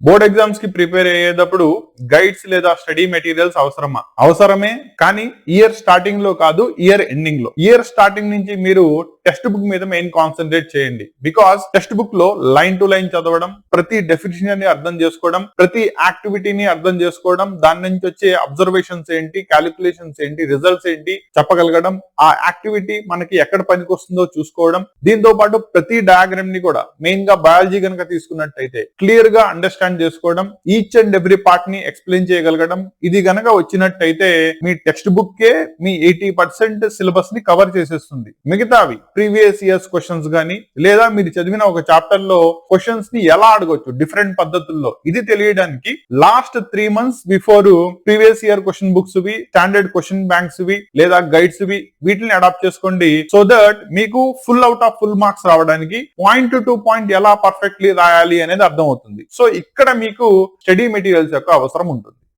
Board exams కి prepare అయ్యేటప్పుడు guides లేదా స్టడీ మెటీరియల్స్ అవసరమా? అవసరమే, కానీ ఇయర్ స్టార్టింగ్ లో కాదు, ఇయర్ ఎండింగ్ లో. ఇయర్ స్టార్టింగ్ నుంచి మీరు టెక్స్ట్ బుక్ మీద మెయిన్ కాన్సన్ట్రేట్ చేయండి. బికాస్ టెక్స్ట్ బుక్ లో లైన్ టు లైన్ చదవడం, ప్రతి డెఫినేషన్ ని అర్థం చేసుకోవడం, ప్రతి యాక్టివిటీని అర్థం చేసుకోవడం, దాని నుంచి వచ్చే అబ్జర్వేషన్స్ ఏంటి, క్యాలిక్యులేషన్స్ ఏంటి, రిజల్ట్స్ ఏంటి చెప్పగలగడం, ఆ యాక్టివిటీ మనకి ఎక్కడ పనికి వస్తుందో చూసుకోవడం, దీంతో పాటు ప్రతి డయాగ్రామ్ ని కూడా మెయిన్ గా బయాలజీ కనుక తీసుకున్నట్టయితే క్లియర్ గా అండర్స్టాండ్ చేసుకోవడం, ఈచ్ అండ్ ఎవ్రీ పార్ట్ ని ఎక్స్ప్లెయిన్ చేయగలగడం, ఇది గనక వచ్చినట్టయితే మీ టెక్స్ట్ బుక్ కే మీ 80% సిలబస్ ని కవర్ చేసేస్తుంది. మిగతావి ప్రీవియస్ ఇయర్స్ క్వశ్చన్స్ గానీ, లేదా మీరు చదివిన ఒక చాప్టర్ లో క్వశ్చన్స్ ని ఎలా అడగొచ్చు డిఫరెంట్ పద్ధతుల్లో, ఇది తెలియడానికి last 3 months before previous year question books వి, స్టాండర్డ్ క్వశ్చన్ బ్యాంక్స్ వి లేదా గైడ్స్ వి, వీటిని అడాప్ట్ చేసుకోండి. సో దట్ మీకు full out of full marks రావడానికి పాయింట్ టు పాయింట్ ఎలా పర్ఫెక్ట్లీ రాయాలి అనేది అర్థం అవుతుంది. సో ఇక్కడ మీకు స్టడీ మెటీరియల్స్ యొక్క అవసరం ఉంటుంది.